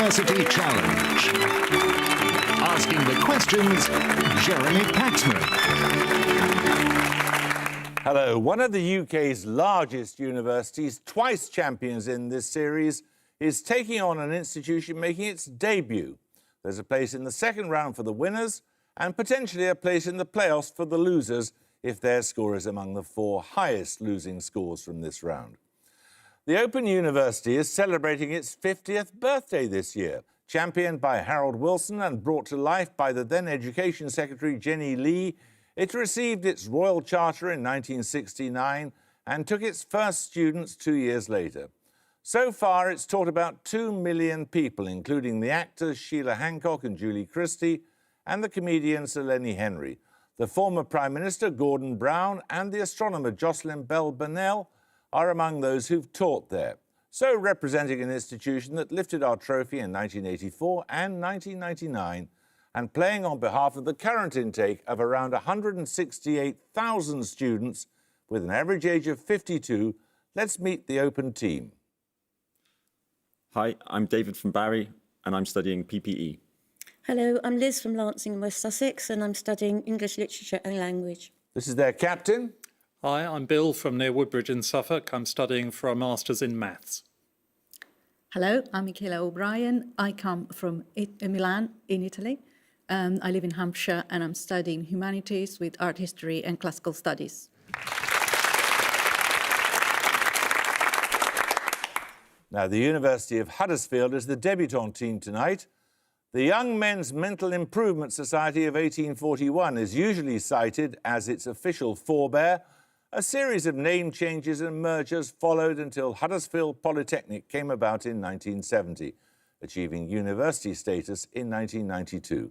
University Challenge. Asking the questions, Jeremy Paxman. Hello. One of the UK's largest universities, twice champions in this series, is taking on an institution making its debut. There's a place in the second round for the winners and potentially a place in the playoffs for the losers if their score is among the 4 highest losing scores from this round. The Open University is celebrating its 50th birthday this year. Championed by Harold Wilson and brought to life by the then Education Secretary Jenny Lee, it received its Royal Charter in 1969 and took its first students 2 years later. So far, it's taught about 2 million people, including the actors Sheila Hancock and Julie Christie, and the comedian Sir Lenny Henry. The former Prime Minister Gordon Brown and the astronomer Jocelyn Bell Burnell are among those who've taught there. So representing an institution that lifted our trophy in 1984 and 1999, and playing on behalf of the current intake of around 168,000 students with an average age of 52, let's meet the Open team. Hi, I'm David from Barry, and I'm studying PPE. Hello, I'm Liz from Lancing, West Sussex, and I'm studying English Literature and Language. This is their captain. Hi, I'm Bill from near Woodbridge in Suffolk. I'm studying for a Masters in Maths. Hello, I'm Michaela O'Brien. I come from Milan in Italy. I live in Hampshire and I'm studying humanities with art history and classical studies. Now, the University of Huddersfield is the debutante team tonight. The Young Men's Mental Improvement Society of 1841 is usually cited as its official forebear. A series of name changes and mergers followed until Huddersfield Polytechnic came about in 1970, achieving university status in 1992.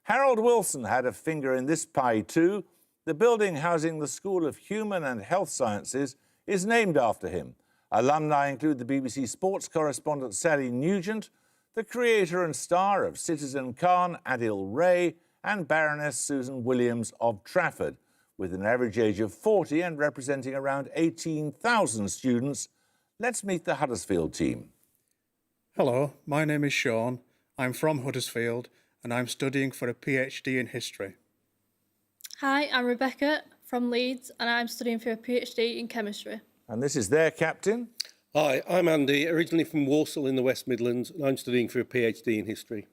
Harold Wilson had a finger in this pie too. The building housing the School of Human and Health Sciences is named after him. Alumni include the BBC sports correspondent Sally Nugent, the creator and star of Citizen Khan, Adil Ray, and Baroness Susan Williams of Trafford. With an average age of 40 and representing around 18,000 students, let's meet the Huddersfield team. Hello, my name is Sean. I'm from Huddersfield and I'm studying for a PhD in history. Hi, I'm Rebecca from Leeds and I'm studying for a PhD in chemistry. And this is their captain. Hi, I'm Andy, originally from Walsall in the West Midlands, and I'm studying for a PhD in history.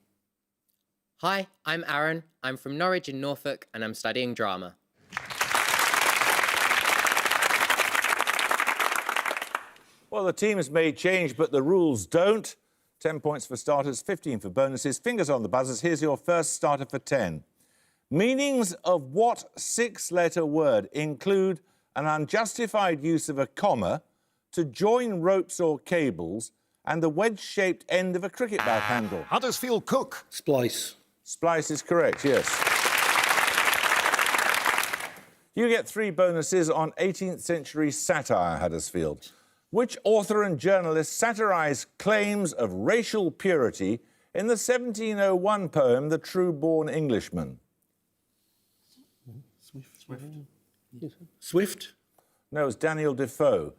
Hi, I'm Aaron. I'm from Norwich in Norfolk and I'm studying drama. Well, the teams may change, but the rules don't. 10 points for starters, 15 for bonuses. Fingers on the buzzers. Here's your first starter for 10. Meanings of what 6-letter word include an unjustified use of a comma to join ropes or cables and the wedge-shaped end of a cricket bat handle? Huddersfield cook. Splice. Splice is correct, yes. You get 3 bonuses on 18th century satire, Huddersfield. Which author and journalist satirised claims of racial purity in the 1701 poem The True-Born Englishman? Swift? No, it's Daniel Defoe.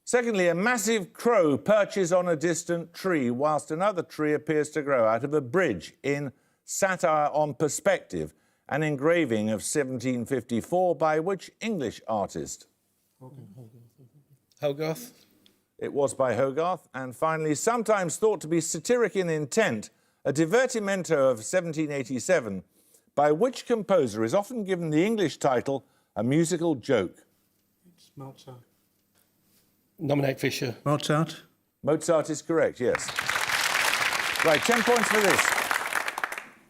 Secondly, a massive crow perches on a distant tree whilst another tree appears to grow out of a bridge in Satire on Perspective, an engraving of 1754 by which English artist? Hogarth? It was by Hogarth. And finally, sometimes thought to be satiric in intent, a divertimento of 1787, by which composer is often given the English title, A Musical Joke? It's Mozart. Nominate Fisher. Mozart. Mozart is correct, yes. Right, 10 points for this.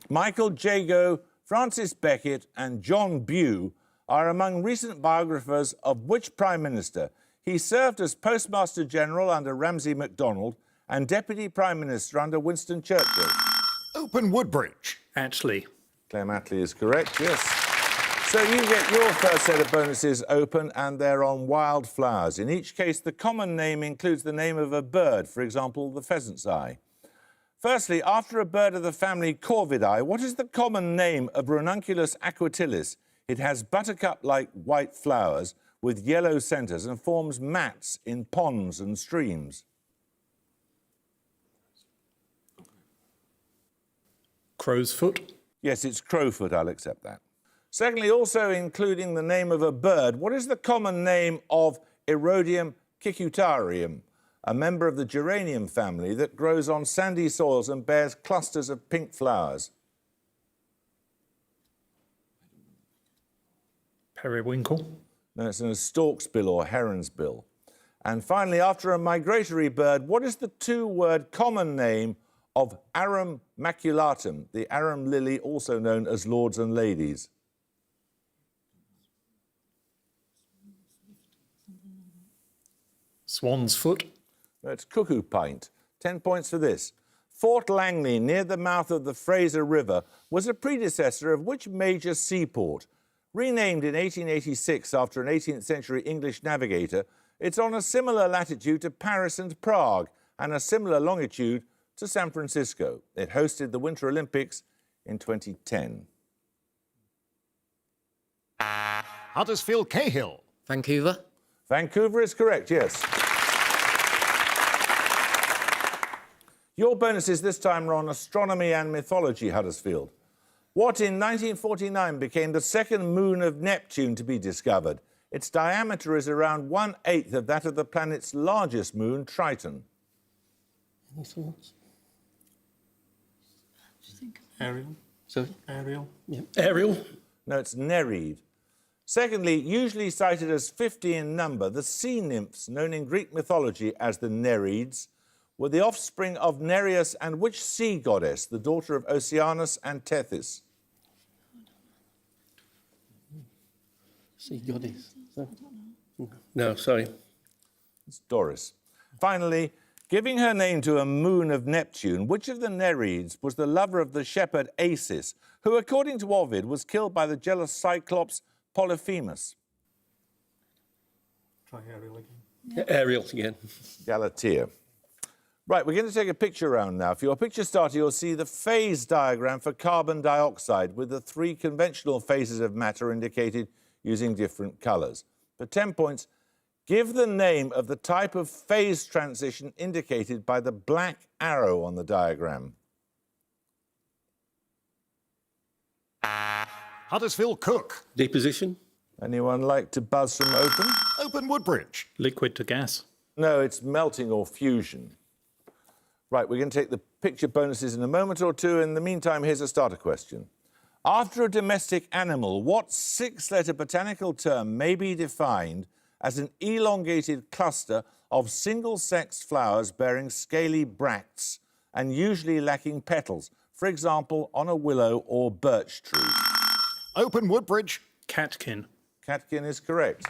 Michael Jago, Francis Beckett and John Bew are among recent biographers of which Prime Minister? He served as Postmaster General under Ramsay MacDonald and Deputy Prime Minister under Winston Churchill. Open Woodbridge. Attlee. Clem Attlee is correct, yes. So you get your first set of bonuses open and they're on wildflowers. In each case, the common name includes the name of a bird, for example, the pheasant's eye. Firstly, after a bird of the family Corvidae, what is the common name of Ranunculus aquatilis? It has buttercup-like white flowers with yellow centres and forms mats in ponds and streams. Crow's foot. Yes, it's crowfoot, I'll accept that. Secondly, also including the name of a bird, what is the common name of Erodium cicutarium, a member of the geranium family that grows on sandy soils and bears clusters of pink flowers? Periwinkle. No, it's a stork's bill or heron's bill. And finally, after a migratory bird, what is the two-word common name of Arum maculatum, the arum lily, also known as lords and ladies? Swan's foot. No, it's cuckoo pint. 10 points for this. Fort Langley, near the mouth of the Fraser River, was a predecessor of which major seaport? Renamed in 1886 after an 18th century English navigator, it's on a similar latitude to Paris and Prague and a similar longitude to San Francisco. It hosted the Winter Olympics in 2010. Huddersfield Cahill. Vancouver. Vancouver is correct, yes. Your bonuses this time are on astronomy and mythology, Huddersfield. What in 1949 became the second moon of Neptune to be discovered? Its diameter is around 1/8 of that of the planet's largest moon, Triton. Any thoughts? Ariel. Sorry? Ariel? Yeah. Ariel. No, it's Nereid. Secondly, usually cited as 50 in number, the sea nymphs, known in Greek mythology as the Nereids, were the offspring of Nereus and which sea goddess, the daughter of Oceanus and Tethys? Sea goddess. No, sorry. It's Doris. Finally, giving her name to a moon of Neptune, which of the Nereids was the lover of the shepherd Acis, who, according to Ovid, was killed by the jealous Cyclops Polyphemus? Try Ariel again. Yeah, Ariel again. Galatea. Right, we're going to take a picture round now. For your picture starter, you'll see the phase diagram for carbon dioxide with the 3 conventional phases of matter indicated using different colours. For 10 points, give the name of the type of phase transition indicated by the black arrow on the diagram. Huddersfield Cook. Deposition. Anyone like to buzz from open? Open Woodbridge. Liquid to gas. No, it's melting or fusion. Right, we're going to take the picture bonuses in a moment or two. In the meantime, here's a starter question. After a domestic animal, what 6-letter botanical term may be defined as an elongated cluster of single-sex flowers bearing scaly bracts and usually lacking petals, for example, on a willow or birch tree? Open Woodbridge. Catkin. Catkin is correct.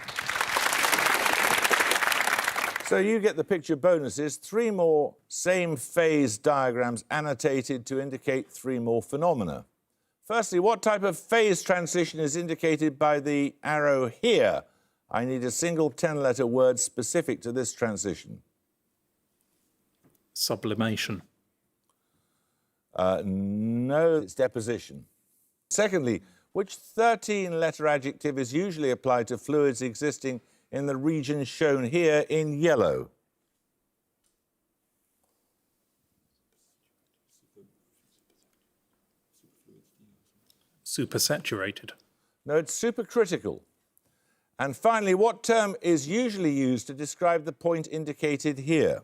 So you get the picture bonuses, 3 more same phase diagrams annotated to indicate 3 more phenomena. Firstly, what type of phase transition is indicated by the arrow here? I need a single 10-letter word specific to this transition. Sublimation. No, it's deposition. Secondly, which 13-letter adjective is usually applied to fluids existing in the region shown here in yellow? Supersaturated. No, it's supercritical. And finally, what term is usually used to describe the point indicated here?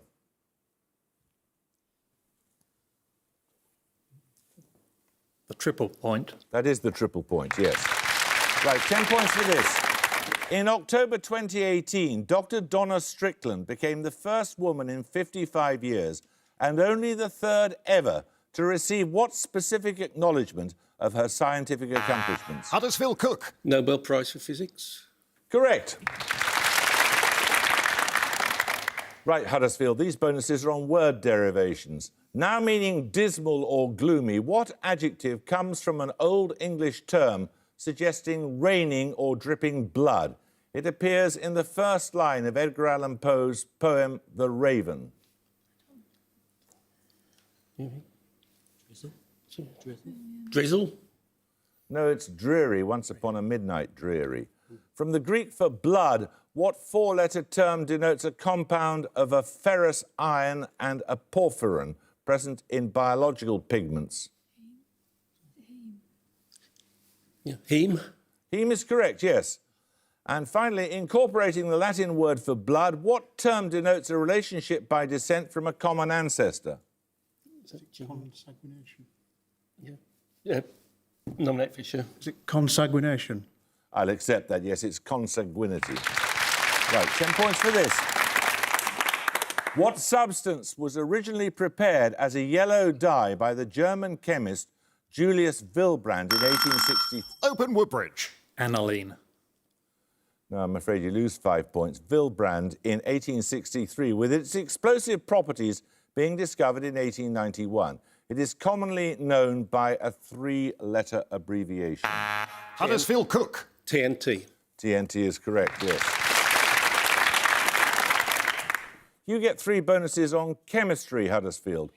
The triple point. That is the triple point, yes. Right, 10 points for this. In October 2018, Dr. Donna Strickland became the first woman in 55 years and only the 3rd ever to receive what specific acknowledgement of her scientific accomplishments? Huddersfield Cook. Nobel Prize for Physics. Correct. Right, Huddersfield, these bonuses are on word derivations. Now meaning dismal or gloomy, what adjective comes from an Old English term suggesting raining or dripping blood? It appears in the first line of Edgar Allan Poe's poem The Raven. Drizzle. No, it's dreary, once upon a midnight dreary. From the Greek for blood, what 4-letter term denotes a compound of a ferrous iron and a porphyrin present in biological pigments? Yeah. Heme. Heme is correct, yes. And finally, incorporating the Latin word for blood, what term denotes a relationship by descent from a common ancestor? Consanguination. Yeah. Nominate Fisher. Is it consanguination? I'll accept that, yes, it's consanguinity. Right, 10 points for this. What substance was originally prepared as a yellow dye by the German chemist Julius Wilbrand in 1860? Open Woodbridge. Aniline. No, I'm afraid you lose 5 points. Wilbrand in 1863, with its explosive properties being discovered in 1891. It is commonly known by a 3-letter abbreviation. Huddersfield Cook. TNT. TNT is correct, yes. You get 3 bonuses on chemistry, Huddersfield.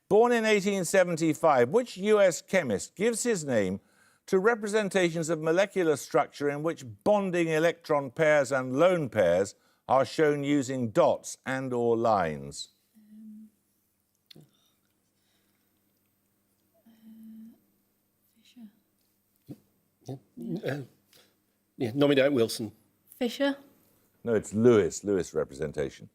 Born in 1875, which US chemist gives his name to representations of molecular structure in which bonding electron pairs and lone pairs are shown using dots and/or lines? Nominate Wilson. Fisher. No, it's Lewis representation.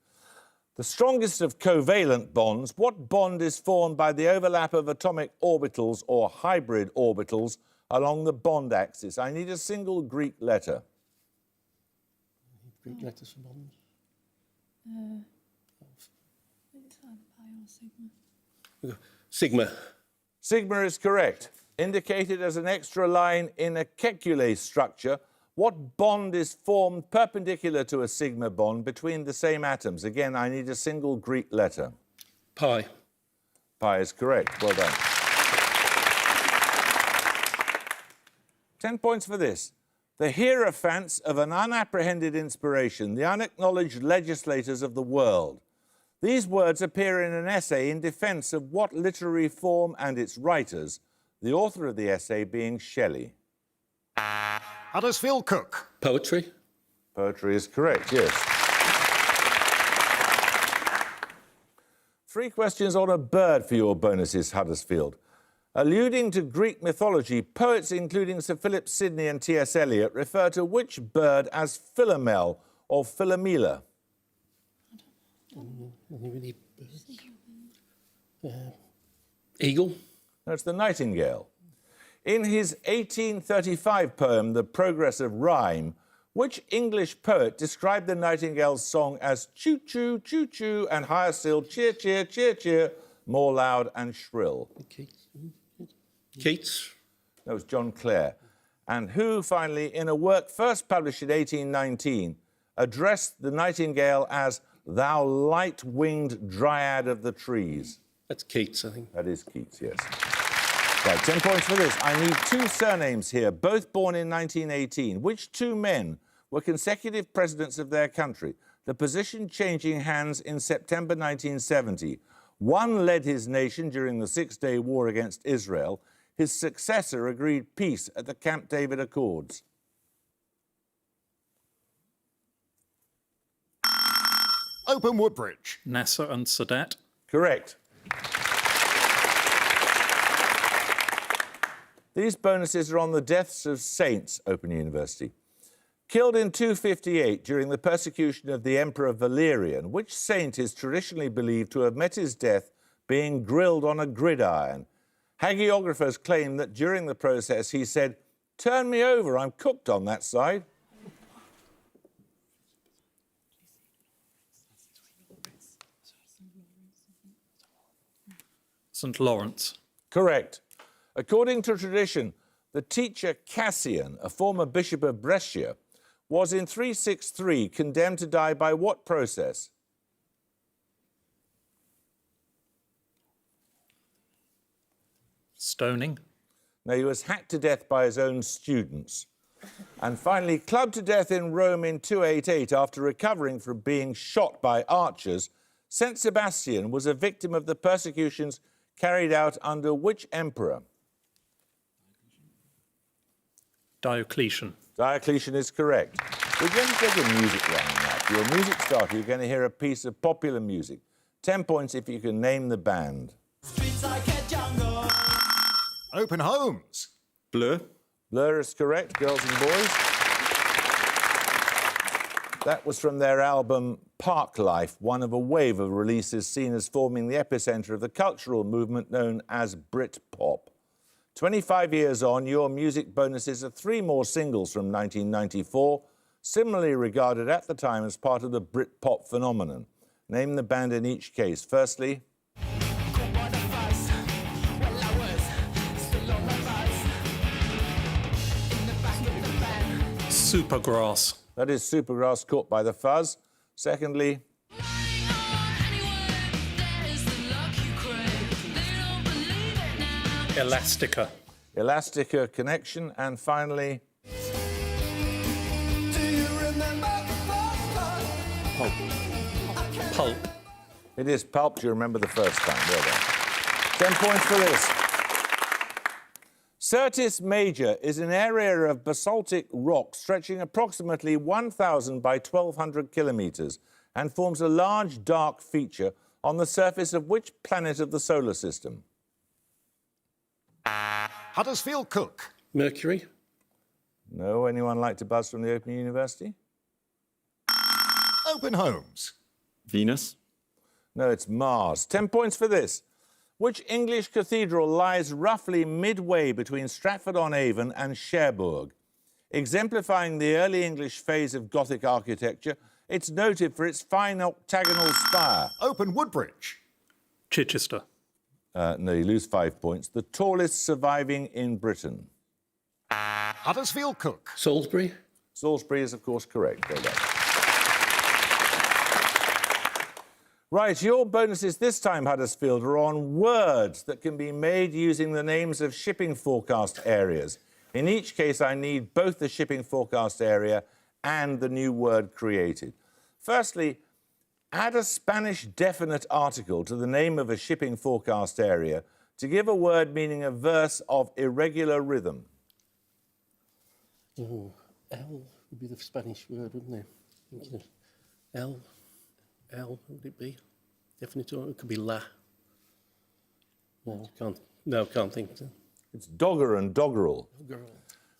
The strongest of covalent bonds, what bond is formed by the overlap of atomic orbitals or hybrid orbitals along the bond axis? I need a single Greek letter. Greek letters for bonds. It's either pi or sigma. Sigma. Sigma is correct. Indicated as an extra line in a Kekule structure, what bond is formed perpendicular to a sigma bond between the same atoms? Again, I need a single Greek letter. Pi. Pi is correct. Well done. 10 points for this. The hierophants of an unapprehended inspiration, the unacknowledged legislators of the world. These words appear in an essay in defence of what literary form and its writers, the author of the essay being Shelley? Huddersfield Cook. Poetry. Poetry is correct, yes. 3 questions on a bird for your bonuses, Huddersfield. Alluding to Greek mythology, poets including Sir Philip Sidney and T.S. Eliot refer to which bird as Philomel or Philomela? Eagle. No, it's the nightingale. In his 1835 poem, The Progress of Rhyme, which English poet described the nightingale's song as choo-choo, choo-choo, and higher still, cheer, cheer, cheer, cheer, more loud and shrill? Keats. That was John Clare. And who, finally, in a work first published in 1819, addressed the nightingale as thou light-winged dryad of the trees? That's Keats, I think. That is Keats, yes. Right, 10 points for this. I need 2 surnames here, both born in 1918. Which 2 men were consecutive presidents of their country, the position changing hands in September 1970? One led his nation during the Six-Day War against Israel. His successor agreed peace at the Camp David Accords. Open Woodbridge. Nasser and Sadat. Correct. These bonuses are on the deaths of saints, Open University. Killed in 258 during the persecution of the Emperor Valerian, which saint is traditionally believed to have met his death being grilled on a gridiron? Hagiographers claim that during the process he said, "Turn me over, I'm cooked on that side." St. Lawrence. Correct. According to tradition, the teacher Cassian, a former bishop of Brescia, was in 363 condemned to die by what process? Stoning. No, he was hacked to death by his own students. And finally, clubbed to death in Rome in 288 after recovering from being shot by archers, St. Sebastian was a victim of the persecutions carried out under which emperor? Diocletian. Diocletian is correct. We're going to take a music round now. For your music starter, you're going to hear a piece of popular music. 10 points if you can name the band. Open Homes. Bleu. Blur is correct, girls and boys. That was from their album Park Life, one of a wave of releases seen as forming the epicentre of the cultural movement known as Britpop. 25 years on, your music bonuses are 3 more singles from 1994, similarly regarded at the time as part of the Britpop phenomenon. Name the band in each case. Firstly... Supergrass. That is Supergrass, Caught by the Fuzz. Secondly... Elastica. Elastica, Connection. And finally... Pulp. It is Pulp. Do you remember the first time? Well done. 10 points for this. Syrtis Major is an area of basaltic rock stretching approximately 1,000 by 1,200 kilometres and forms a large dark feature on the surface of which planet of the solar system? Huddersfield Cook. Mercury. No? Anyone like to buzz from the Open University? Open Holmes. Venus. No, it's Mars. 10 points for this. Which English cathedral lies roughly midway between Stratford-on-Avon and Cherbourg? Exemplifying the early English phase of Gothic architecture, it's noted for its fine octagonal spire. Open Woodbridge. Chichester. No, you lose 5 points. The tallest surviving in Britain. Huddersfield Cook. Salisbury. Salisbury is, of course, correct. Well done. Right, your bonuses this time, Huddersfield, are on words that can be made using the names of shipping forecast areas. In each case, I need both the shipping forecast area and the new word created. Firstly, add a Spanish definite article to the name of a shipping forecast area to give a word meaning a verse of irregular rhythm. Oh, L would be the Spanish word, wouldn't it? Thinking of L, would it be? Definite, or it could be la. No, can't think. It's dogger and doggerel.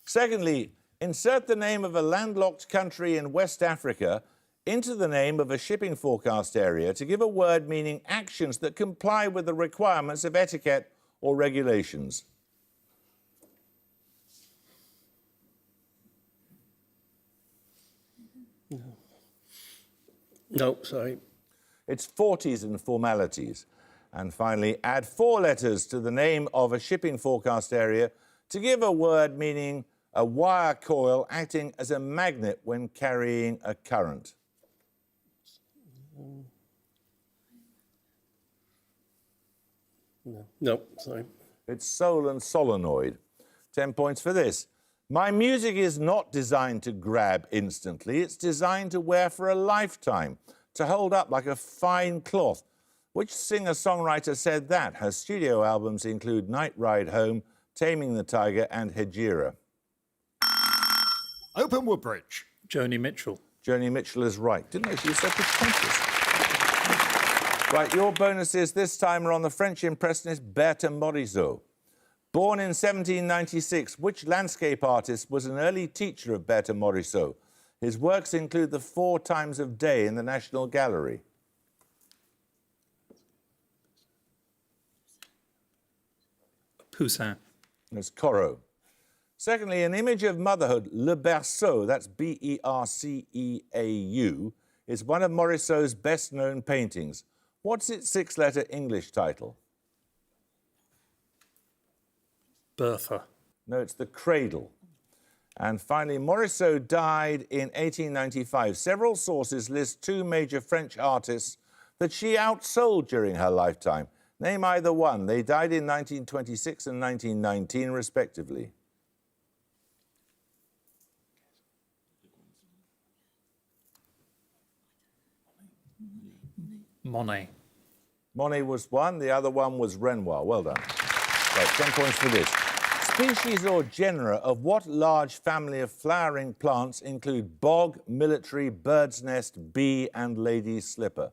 Secondly, insert the name of a landlocked country in West Africa into the name of a shipping forecast area to give a word meaning actions that comply with the requirements of etiquette or regulations. No, sorry. It's forties and formalities. And finally, add 4 letters to the name of a shipping forecast area to give a word meaning a wire coil acting as a magnet when carrying a current. No, sorry. It's soul and solenoid. 10 points for this. My music is not designed to grab instantly. It's designed to wear for a lifetime, to hold up like a fine cloth. Which singer-songwriter said that? Her studio albums include Night Ride Home, Taming the Tiger and Hegira. Open Woodbridge. Joni Mitchell. Joni Mitchell is right. Didn't know she was so pretentious. Right, your bonuses this time are on the French impressionist Berthe Morisot. Born in 1796, which landscape artist was an early teacher of Berthe Morisot? His works include the 4 Times of Day in the National Gallery. Poussin. It's Corot. Secondly, an image of motherhood, Le Berceau, that's B-E-R-C-E-A-U, is one of Morisot's best-known paintings. What's its 6-letter English title? Bertha. No, it's The Cradle. And finally, Morisot died in 1895. Several sources list 2 major French artists that she outsold during her lifetime. Name either one. They died in 1926 and 1919, respectively. Monet. Monet was one, the other one was Renoir. Well done. Right, 10 points for this. Species or genera of what large family of flowering plants include bog, military, bird's nest, bee and lady's slipper?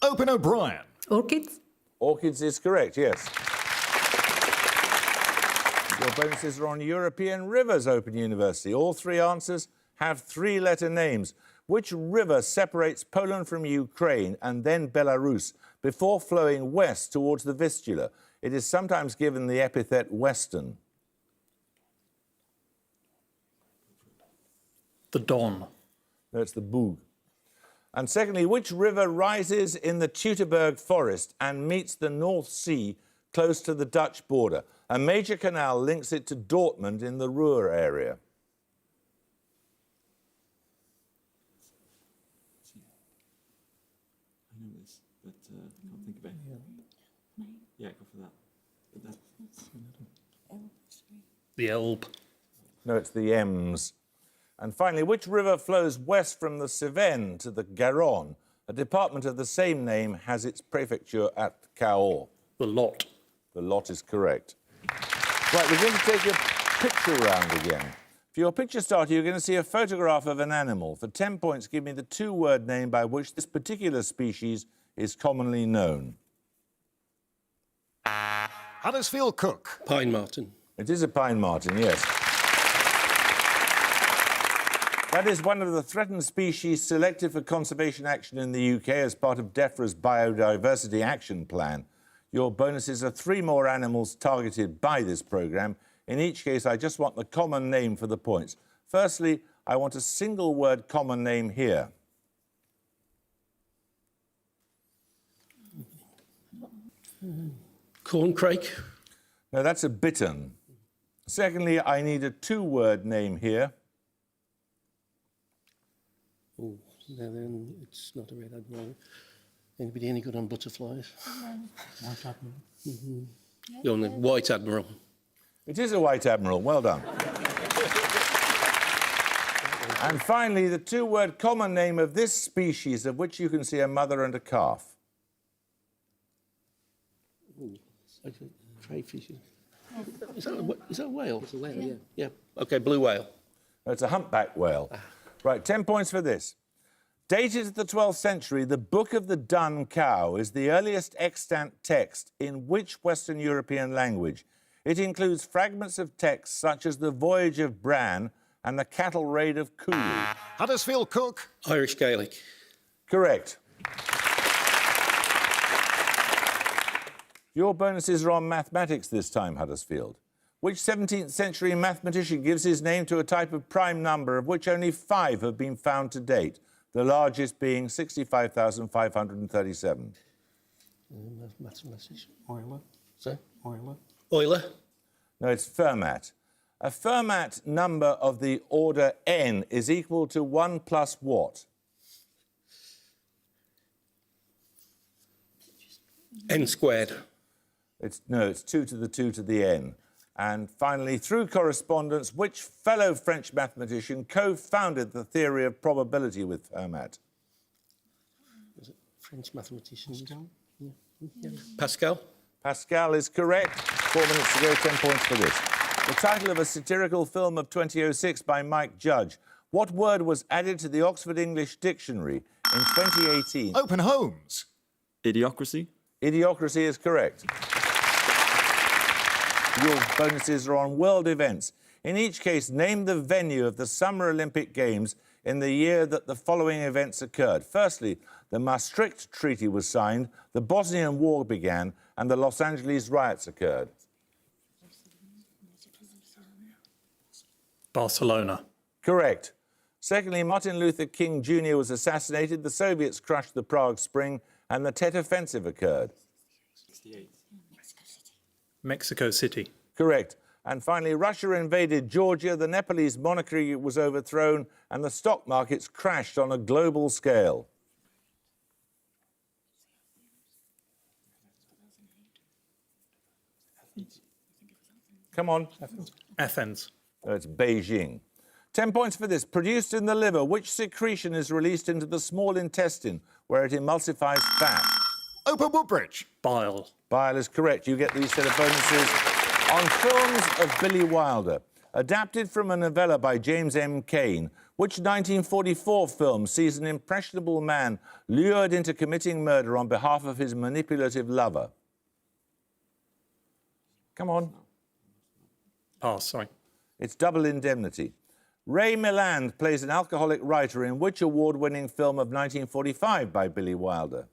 Open O'Brien. Orchids. Orchids is correct, yes. Your bonuses are on European Rivers Open University. All three answers have three-letter names. Which river separates Poland from Ukraine and then Belarus before flowing west towards the Vistula? It is sometimes given the epithet Western. The Don. No, it's the Bug. And secondly, which river rises in the Teutoburg forest and meets the North Sea close to the Dutch border? A major canal links it to Dortmund in the Ruhr area. I know this, but I can't think of it. Yeah, go for that. But that's... The Elbe. No, it's the Ems. And finally, which river flows west from the Cevennes to the Garonne? A department of the same name has its prefecture at Cahors. The Lot. The Lot is correct. Right, we're going to take a picture round again. For your picture starter, you're going to see a photograph of an animal. For 10 points, give me the two-word name by which this particular species is commonly known. Huddersfield Cook. Pine marten. It is a pine marten, yes. That is one of the threatened species selected for conservation action in the UK as part of DEFRA's Biodiversity Action Plan. Your bonuses are 3 more animals targeted by this programme. In each case, I just want the common name for the points. Firstly, I want a single-word common name here. Corncrake. No, that's a bittern. Secondly, I need a 2-word name here. Oh, no, then it's not a red admiral. Anybody any good on butterflies? White admiral. You're on the white admiral. It is a white admiral. Well done. And finally, the 2-word common name of this species, of which you can see a mother and a calf. Ooh, like a crayfish. Is that a whale? It's a whale, yeah. Yeah. OK, blue whale. No, it's a humpback whale. Right, 10 points for this. Dated to the 12th century, the Book of the Dun Cow is the earliest extant text in which Western European language? It includes fragments of texts such as the Voyage of Bran and the Cattle Raid of Cooley. Huddersfield Cook. Irish Gaelic. Correct. Your bonuses are on mathematics this time, Huddersfield. Which 17th century mathematician gives his name to a type of prime number of which only 5 have been found to date, the largest being 65,537? Mathematician. Euler. Sorry? Euler. Euler. No, it's Fermat. A Fermat number of the order n is equal to 1 plus what? N squared. It's 2 to the 2 to the n. And finally, through correspondence, which fellow French mathematician co-founded the theory of probability with Fermat? Was it French mathematician? Pascal? Yeah. Pascal? Pascal is correct. 4 minutes to go, 10 points for this. The title of a satirical film of 2006 by Mike Judge. What word was added to the Oxford English Dictionary in 2018? Open homes. Idiocracy. Idiocracy is correct. Your bonuses are on world events. In each case, name the venue of the Summer Olympic Games in the year that the following events occurred. Firstly, the Maastricht Treaty was signed, the Bosnian War began, and the Los Angeles riots occurred. Barcelona. Correct. Secondly, Martin Luther King Jr. was assassinated, the Soviets crushed the Prague Spring, and the Tet Offensive occurred. 68. Mexico City. Correct. And finally, Russia invaded Georgia, the Nepalese monarchy was overthrown, and the stock markets crashed on a global scale. Come on. Athens. Oh, it's Beijing. 10 points for this. Produced in the liver, which secretion is released into the small intestine where it emulsifies fat? Open Woodbridge. Bile. Bile is correct. You get these set of bonuses on films of Billy Wilder. Adapted from a novella by James M. Cain, which 1944 film sees an impressionable man lured into committing murder on behalf of his manipulative lover? Come on. Pass, sorry. It's Double Indemnity. Ray Milland plays an alcoholic writer in which award-winning film of 1945 by Billy Wilder?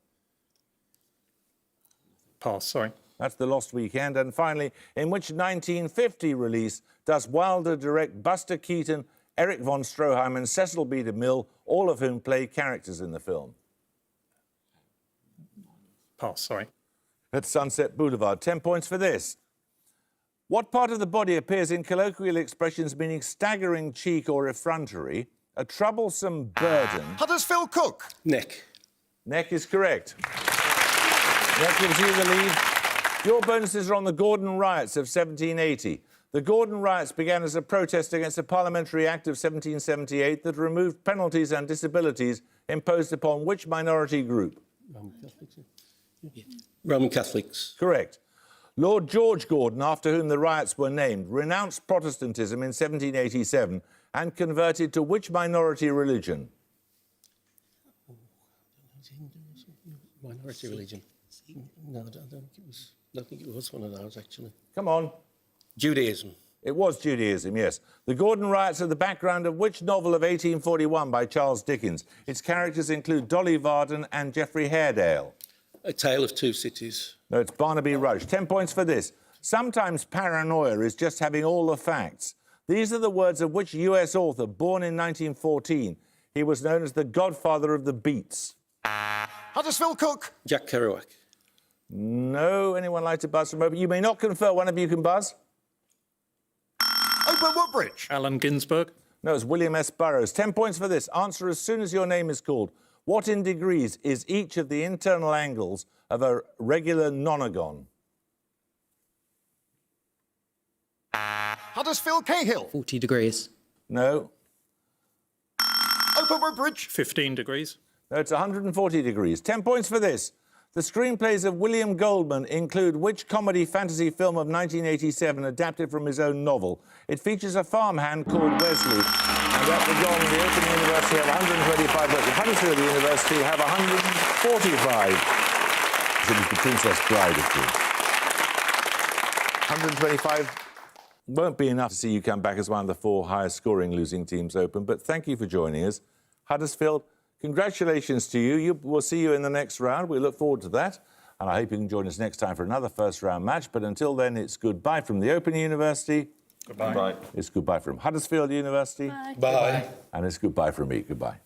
Pass, sorry. That's The Lost Weekend. And finally, in which 1950 release does Wilder direct Buster Keaton, Erich von Stroheim and Cecil B. DeMille, all of whom play characters in the film? Pass, sorry. At Sunset Boulevard. 10 points for this. What part of the body appears in colloquial expressions meaning staggering cheek or effrontery, a troublesome burden? Huddersfield Cook. Neck. Neck is correct. Neck gives you the lead. Your bonuses are on the Gordon Riots of 1780. The Gordon Riots began as a protest against a parliamentary act of 1778 that removed penalties and disabilities imposed upon which minority group? Roman Catholics. Yeah. Roman Catholics. Correct. Lord George Gordon, after whom the riots were named, renounced Protestantism in 1787 and converted to which minority religion? Minority religion. No, I don't think it was one of those, actually. Come on. Judaism. It was Judaism, yes. The Gordon Riots are the background of which novel of 1841 by Charles Dickens? Its characters include Dolly Varden and Geoffrey Haredale. A Tale of Two Cities. No, it's Barnaby Rudge. 10 points for this. Sometimes paranoia is just having all the facts. These are the words of which US author, born in 1914. He was known as the godfather of the beats. Huddersfield Cook. Jack Kerouac. No. Anyone like to buzz from over? You may not confer. One of you can buzz. Open Woodbridge. Allen Ginsberg. No, it's William S. Burroughs. 10 points for this. Answer as soon as your name is called. What in degrees is each of the internal angles of a regular nonagon? Huddersfield Cahill. 40 degrees. No. Open Woodbridge. 15 degrees. No, it's 140 degrees. 10 points for this. The screenplays of William Goldman include which comedy fantasy film of 1987 adapted from his own novel? It features a farmhand called Wesley. And at the gong, the Open University have 125, but the Huddersfield University have 145. It was the Princess Bride, of course. 125 won't be enough to see you come back as one of the 4 highest-scoring losing teams open, but thank you for joining us. Huddersfield, congratulations to you. We'll see you in the next round. We look forward to that. And I hope you can join us next time for another first-round match. But until then, it's goodbye from the Open University. Goodbye. Bye. It's goodbye from Huddersfield University. Bye. Bye. And it's goodbye from me. Goodbye.